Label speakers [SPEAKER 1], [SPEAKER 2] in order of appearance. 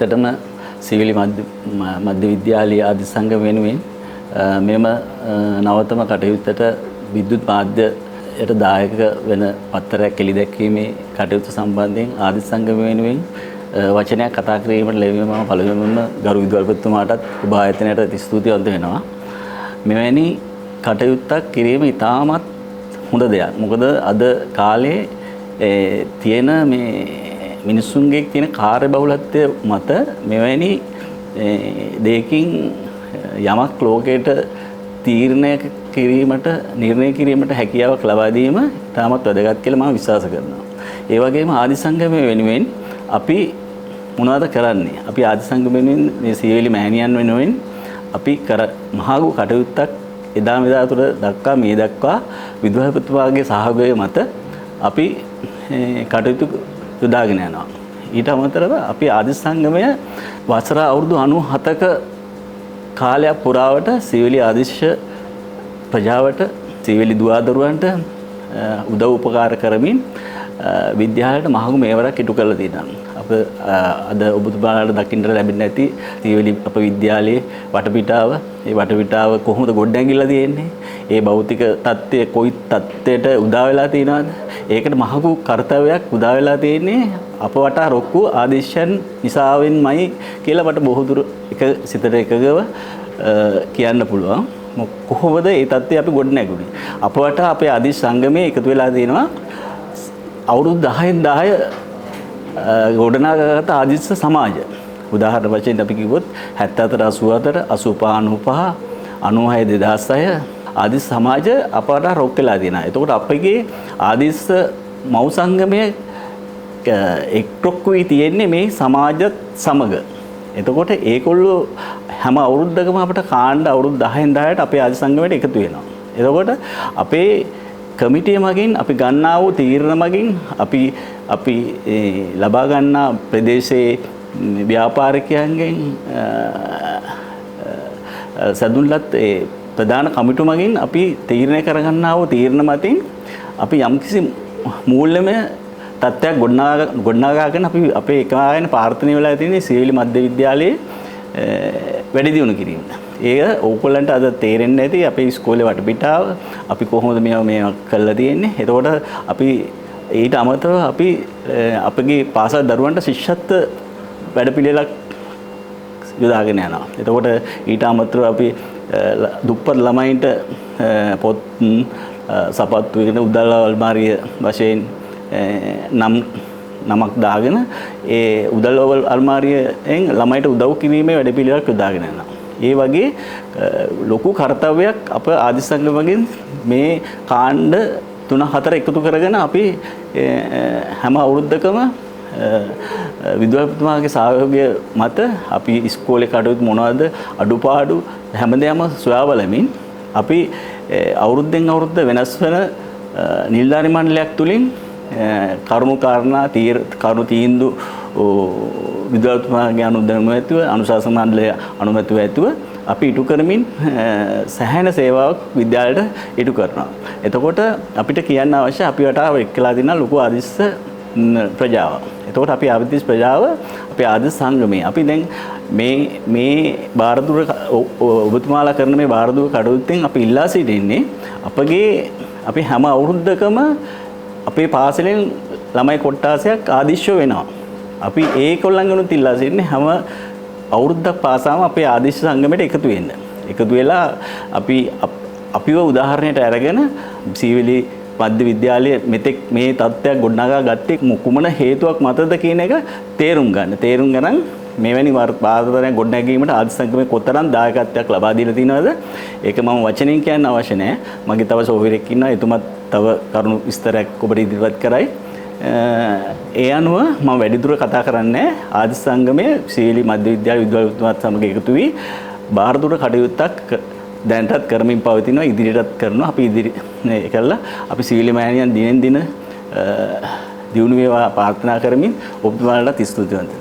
[SPEAKER 1] ඇත්තටම සිවිලි මධ්‍ය විද්‍යාලයේ ආදි සංඝ වෙනුවෙන් මෙම නවතම කටයුත්තට විද්‍යුත් මාධ්‍යයට දායක වෙන පත්තරයක් එළි දැක්වීමේ කටයුතු සම්බන්ධයෙන් ආදි සංඝ වෙනුවෙන් වචනයක් කතා කිරීමට ලැබීම මම පළමුවෙන්ම ගරු විද්‍යාපතිතුමාටත් ඔබ ආයතනයට ස්තුතිවන්ත වෙනවා. මෙවැනි කටයුත්තක් කිරීම ඉතාමත් හොඳ දෙයක්. මොකද අද කාලේ තියෙන මේ මිනිසුන්ගේ තියෙන කාර්යබහුලත්වය මත මෙවැනි දෙයකින් යමක් ලෝකයට නිර්ණය කිරීමට හැකියාවක් ලබා දීම ඉතාමත් වැදගත් කියලා මම විශ්වාස කරනවා. ඒ වගේම ආදි සංගමය වෙනුවෙන් අපි මොනවද කරන්නේ? අපි ආදි සංගමය වෙනුවෙන් මේ සියවිලි මෑණියන් වෙනුවෙන් අපි මහඟු කටයුත්තක් එදා මෙදා තුර දක්වා මේ දක්වා විද්‍යාපතිතුමාගේ සහයෝගය මත අපි කටයුතු යොදාගෙන යනවා. ඊට අමතරව අපි ආදි සංගමය වසර අවුරුදු 97ක කාලයක් පුරාවට සිවිලි ආදිශ ප්‍රජාවට සිවිලි දුවදරුවන්ට උදව් උපකාර කරමින් විද්‍යාලයට මහඟු මේවරක් ඉටු කරලා තියෙනවා. අප අද ඔබතුමාලාට දකින්න ලැබෙන්නේ නැති සිවිලි අප විද්‍යාලයේ වටපිටාව කොහොමද ගොඩනැගිලා තියෙන්නේ? ඒ භෞතික தත්ත්වය කොයි தත්ත්වයට උදා වෙලා තියෙනවද? ඒකට මහඟු කර්තව්‍යයක් උදා වෙලා තියෙන්නේ අප වටා රොක්කු ආදේශයන් නිසාවෙන්මයි කියලා මට බොහෝ දුර එක සිතට එකගව කියන්න පුළුවන්. කොහොමද මේ தත්ත්වය අපි ගොඩනැගුණේ? අප වටා අපේ ආදේශ සංගමයේ එකතු වෙලා තියෙනවා අවුරුදු 10න් 10 ගොඩනගාගත් ආදිස්ස සමාජ. උදාහරණ වශයෙන් අපි කිව්වොත් 74 84 85 96 2006 ආදිස්ස සමාජ අපට රොක් වෙලා තියෙනවා. එතකොට අපගේ ආදිස්ස මව් සංගමයේ එක්රොක් වී තියෙන්නේ මේ සමාජත් සමග. එතකොට ඒගොල්ලෝ හැම අවුරුද්දකම අපිට කාණ්ඩ අවුරුදු 10න් 10ට අපේ ආදි සංගමයට එකතු වෙනවා. එතකොට අපේ කමිටිය මගින් අපි ගන්නා වූ තීරණ මගින් අපි ලබා ගන්නා ප්‍රදේශයේ ව්‍යාපාරිකයන්ගෙන් සදුන්ලත් ප්‍රධාන කමිටු මගින් අපි තීරණය කරගන්නා වූ තීරණ මතින් අපි යම්කිසි මූල්‍යමය තත්ත්වයක් ගොඩනගාගෙන අපි අපේ එකායන ප්‍රාර්ථනා වෙලා තියෙන සිවිලි මධ්‍ය විද්‍යාලයේ වැඩි දියුණු කිරීම. ඒක ඕගොල්ලන්ට අද තේරෙන්නේ නැති අපේ ඉස්කෝලේ වටපිටාව අපි කොහොමද මේවා කරලා තියෙන්නේ. එතකොට අපි ඊට අමතරව අපි අපගේ පාසල් දරුවන්ට ශිෂ්‍යත්ව වැඩපිළිවෙලක් යොදාගෙන යනවා. එතකොට ඊට අමතරව අපි දුප්පත් ළමයින්ට පොත් සපත්තු වෙන උදල් අල්මාරිය වශයෙන් නමක් දාගෙන ඒ උදල් අල්මාරියෙන් ළමයිට උදව් කිරීමේ වැඩපිළිවෙලක් යොදාගෙන යනවා. ඒ වගේ ලොකු කර්තව්‍යයක් අප ආදි සංගමයෙන් මේ කාණ්ඩ 3-4 එකතු කරගෙන අපි හැම අවුරුද්දකම විද්‍යාපතිතුමාගේ සහයෝගය මත අපි ඉස්කෝලේ කටයුතු මොනවද අඩුපාඩු හැමදේම සොයා බලමින් අපි අවුරුද්දෙන් අවුරුද්ද වෙනස් වෙන නිලධාරි මණ්ඩලයක් තුලින් කරුණු තීන්දුව විද්‍යාපතිතුමාගේ අනුමැතිව අනුශාසන මණ්ඩලයේ අනුමැතිව ඇතුව අපි ඉටු කරමින් සෑහෙන සේවාවක් විද්‍යාලයට ඉටු කරනවා. එතකොට අපිට කියන්න අවශ්‍ය අපි වටා එක්කලා දින ලොකු ආදිස්ස ප්‍රජාව. එතකොට අපි ආදිස්ස ප්‍රජාව අපේ ආදිස්ස සංගමය. අපි දැන් මේ බාරදුර ඔබතුමාලා කරන මේ බාරදුර කටයුත්තෙන් අපි ඉල්ලා සිටින්නේ අපි හැම අවුරුද්දකම අපේ පාසලෙන් ළමයි කොට්ටාසයක් ආදිශ්‍ය වෙනවා. අපි ඒකොල්ලන්ගෙනුත් ඉල්ලා සිටින්නේ හැම අවුරුද්දක් පාසාම අපේ ආදිශ්‍ය සංගමයට එකතු වෙන්න. එකතු වෙලා අපිව උදාහරණයට අරගෙන සිවිලි මධ්‍ය විද්‍යාලයේ මෙතෙක් මේ තත්ත්වයක් ගොඩනගා ගත්තේ කුමන හේතුවක් මතද කියන එක තේරුම් ගන්න. තේරුම් ගන්න මෙවැනි වාතාවරණයක් ගොඩනැගීමට ආදි සංගමයේ කොතරම් දායකත්වයක් ලබා දීලා තියෙනවද? ඒක මම වචනෙන් කියන්න අවශ්‍ය නැහැ. මගේ තව සෝවිරෙක් ඉන්නවා. එතුමත් තව කරුණු විස්තරයක් ඔබට ඉදිරිපත් කරයි. ඒ අනුව මම වැඩිදුර කතා කරන්නේ ආදි සංගමයේ සිවිලි මධ්‍ය විද්‍යාල විද්‍යාපතිතුමාත් සමග එකතු වී බාහිර කටයුත්තක් දැනටත් කරමින් පවතිනවා, ඉදිරියටත් කරනවා. අපි කළා අපි සිවිලි මෑණියන් දිනෙන් දින දියුණු වේවා ප්‍රාර්ථනා කරමින් ඔබතුමාලට ස්තුතිවන්ත